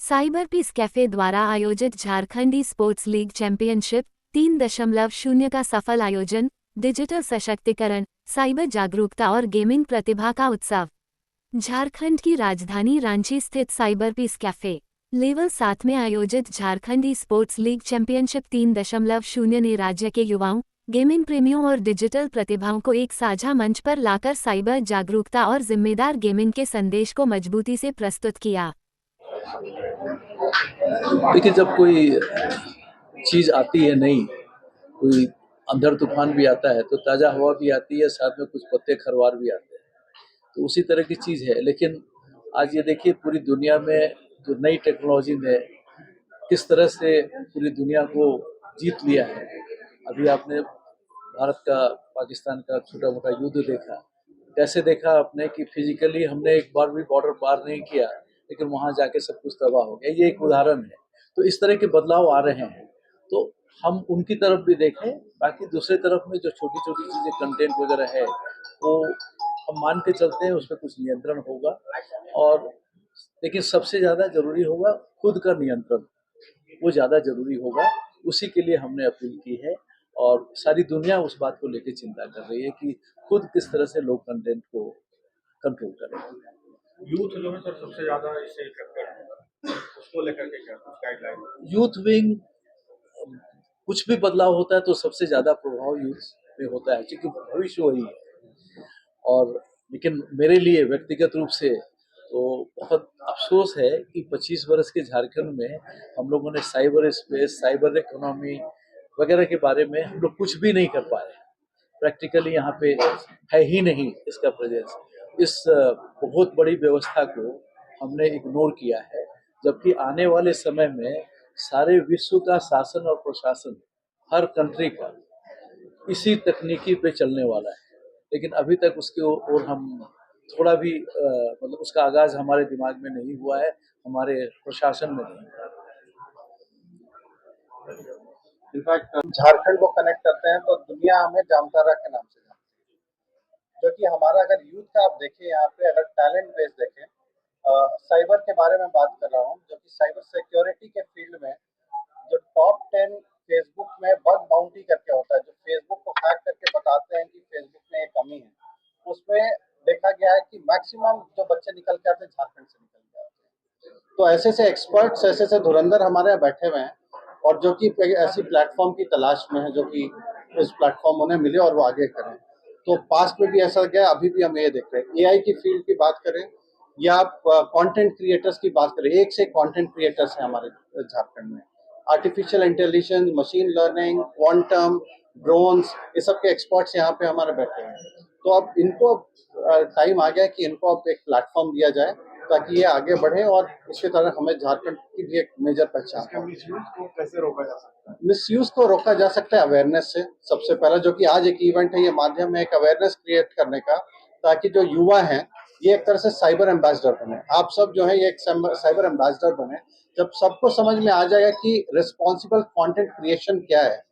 Cyber piece cafe द्वारा आयोजित Jharkhand e sports league championship 3.0 का सफल आयोजन, डिजिटल सशक्तिकरण, साइबर जागरूकता और गेमिंग प्रतिभा का उत्सव। झारखंड की राजधानी रांची स्थित साइबर पीस कैफे लेवल 7 में आयोजित Jharkhand e sports league championship 3.0 ने राज्य के युवाओं, गेमिंग प्रेमियों और डिजिटल प्रतिभाओं को एक साझा मंच पर लाकर साइबर जागरूकता और जिम्मेदार गेमिंग के संदेश को मजबूती से प्रस्तुत किया। देखिए, जब कोई चीज़ आती है नई, कोई अंधड़ तूफान भी आता है तो ताज़ा हवा भी आती है, साथ में कुछ पत्ते खरवार भी आते हैं, तो उसी तरह की चीज़ है। लेकिन आज ये देखिए, पूरी दुनिया में जो नई टेक्नोलॉजी ने किस तरह से पूरी दुनिया को जीत लिया है। अभी आपने भारत का पाकिस्तान का छोटा मोटा युद्ध देखा, कैसे देखा आपने कि फिजिकली हमने एक बार भी बॉर्डर पार नहीं किया, लेकिन वहां जाके सब कुछ तबाह हो गया। ये एक उदाहरण है। तो इस तरह के बदलाव आ रहे हैं, तो हम उनकी तरफ भी देखें। बाकी दूसरे तरफ में जो छोटी छोटी चीजें कंटेंट वगैरह है, वो हम मान के चलते हैं, उसमें कुछ नियंत्रण होगा। और लेकिन सबसे ज्यादा जरूरी होगा खुद का नियंत्रण, वो ज्यादा जरूरी होगा। उसी के लिए हमने अपील की है, और सारी दुनिया उस बात को लेकर चिंता कर रही है कि खुद किस तरह से लोग कंटेंट को कंट्रोल करें। यूथ जो है सर सबसे ज्यादा इससे इफेक्टेड है, उसको लेकर के क्या कुछ गाइडलाइन? यूथ विंग, कुछ भी बदलाव होता है तो सबसे ज्यादा प्रभाव यूथ में होता है, क्योंकि भविष्य वही है। और लेकिन मेरे लिए व्यक्तिगत रूप से तो बहुत अफसोस है कि 25 वर्ष के झारखंड में हम लोगों ने साइबर स्पेस, साइबर इकोनॉमी वगैरह के बारे में हम लोग कुछ भी नहीं कर पाए। प्रैक्टिकली यहाँ पे है ही नहीं इसका प्रेजेंस। इस बहुत बड़ी व्यवस्था को हमने इग्नोर किया है, जबकि आने वाले समय में सारे विश्व का शासन और प्रशासन, हर कंट्री का इसी तकनीकी पे चलने वाला है। लेकिन अभी तक उसके ओर हम थोड़ा भी मतलब उसका आगाज हमारे दिमाग में नहीं हुआ है, हमारे प्रशासन में नहीं हुआ है। इनफैक्ट झारखंड को कनेक्ट करते हैं तो दुनिया हमें जामतारा के नाम से जानती है, जो कि हमारा अगर यूथ का आप देखें यहाँ पे, अगर टैलेंट बेस देखें, साइबर के बारे में बात कर रहा हूँ, जो कि साइबर सिक्योरिटी के फील्ड में जो टॉप 10 फेसबुक में बग बाउंटी करके होता है, जो फेसबुक को हैक करके बताते हैं कि फेसबुक में ये कमी है, उसमें देखा गया है कि मैक्सिमम जो बच्चे निकल के आते हैं झारखंड से निकल के आते हैं। तो ऐसे से एक्सपर्ट्स, ऐसे से धुरंधर हमारे यहाँ बैठे हुए हैं, और जो कि ऐसी प्लेटफॉर्म की तलाश में है, जो कि इस प्लेटफॉर्म उन्हें मिले और वो आगे करें। तो पास्ट में भी ऐसा गया, अभी भी हम ये देख रहे हैं। एआई की फील्ड की बात करें या आप कंटेंट क्रिएटर्स की बात करें, एक से कंटेंट क्रिएटर्स हैं हमारे झारखंड में। Artificial intelligence, machine learning, quantum, drones, ये सब के एक्सपर्ट्स यहाँ पे हमारे बैठे हैं। तो अब इनको टाइम आ गया कि इनको अब एक प्लेटफॉर्म दिया जाए ताकि ये आगे बढ़े, और इसके तरह हमें झारखंड की भी एक मेजर पहचान हो। मिसयूज को कैसे रोका जा सकता है? मिसयूज को रोका जा सकता है अवेयरनेस से। सबसे पहला जो कि आज एक इवेंट है, ये माध्यम है एक अवेयरनेस क्रिएट करने का, ताकि जो युवा हैं ये एक तरह से साइबर एम्बेसडर बने। आप सब जो है ये एक साइबर एम्बेसडर बने। जब सबको समझ में आ जाएगा कि रिस्पॉन्सिबल कंटेंट क्रिएशन क्या है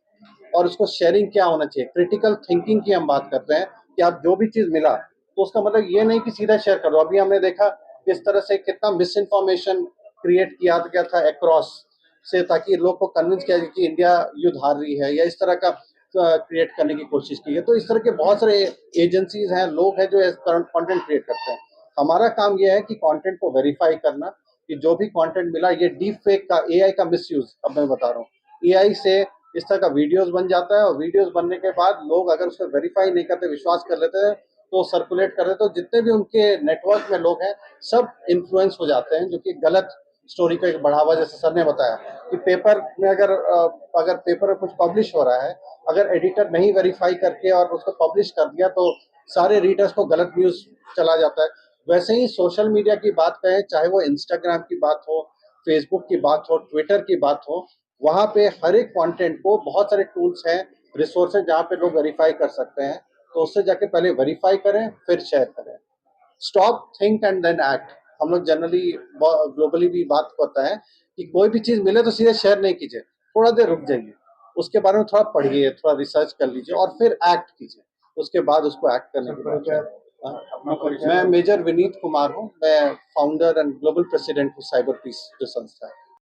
और उसको शेयरिंग क्या होना चाहिए, क्रिटिकल थिंकिंग की हम बात करते हैं कि आप जो भी चीज मिला तो उसका मतलब ये नहीं कि सीधा शेयर कर दो। अभी हमने देखा किस तरह से कितना मिस इन्फॉर्मेशन क्रिएट किया गया था अक्रॉस से, ताकि लोग को कन्विंस किया जाए कि इंडिया युद्ध हार रही है, या इस तरह का क्रिएट करने की कोशिश की है। तो इस तरह के बहुत सारे एजेंसीज हैं, लोग हैं जो कंटेंट क्रिएट करते हैं। हमारा काम यह है कि कंटेंट को वेरीफाई करना कि जो भी कंटेंट मिला, ये डीप फेक का, एआई का मिसयूज, अब मैं बता रहा हूँ। एआई से इस तरह का वीडियोस बन जाता है, और वीडियोस बनने के बाद लोग अगर उसको वेरीफाई नहीं करते, विश्वास कर लेते हैं, तो सर्कुलेट कर देते, तो जितने भी उनके नेटवर्क में लोग हैं सब इन्फ्लुएंस हो जाते हैं, जो कि गलत स्टोरी को एक बढ़ावा, जैसे सर ने बताया कि पेपर में अगर पेपर में कुछ पब्लिश हो रहा है, अगर एडिटर नहीं वेरीफाई करके और उसको पब्लिश कर दिया तो सारे रीडर्स को गलत न्यूज चला जाता है। वैसे ही सोशल मीडिया की बात करें, चाहे वो इंस्टाग्राम की बात हो, फेसबुक की बात हो, ट्विटर की बात हो, वहां पे हर एक कंटेंट को बहुत सारे टूल्स हैं, रिसोर्सेज जहाँ पे लोग वेरीफाई कर सकते हैं। तो उससे जाके पहले वेरीफाई करें, फिर शेयर करें। Stop, think and then act. हम लोग जनरली ग्लोबली भी बात होता है कि कोई भी चीज मिले तो सीधे शेयर नहीं कीजिए, थोड़ा देर रुक जाइए, उसके बारे में थोड़ा पढ़िए, थोड़ा रिसर्च कर लीजिए और फिर एक्ट कीजिए, उसके बाद उसको एक्ट करने की बात है। अपना परिचय। मैं मेजर विनीत कुमार हूँ। मैं फाउंडर एंड ग्लोबल प्रेसिडेंट हूँ साइबर पीस जो संस्था है।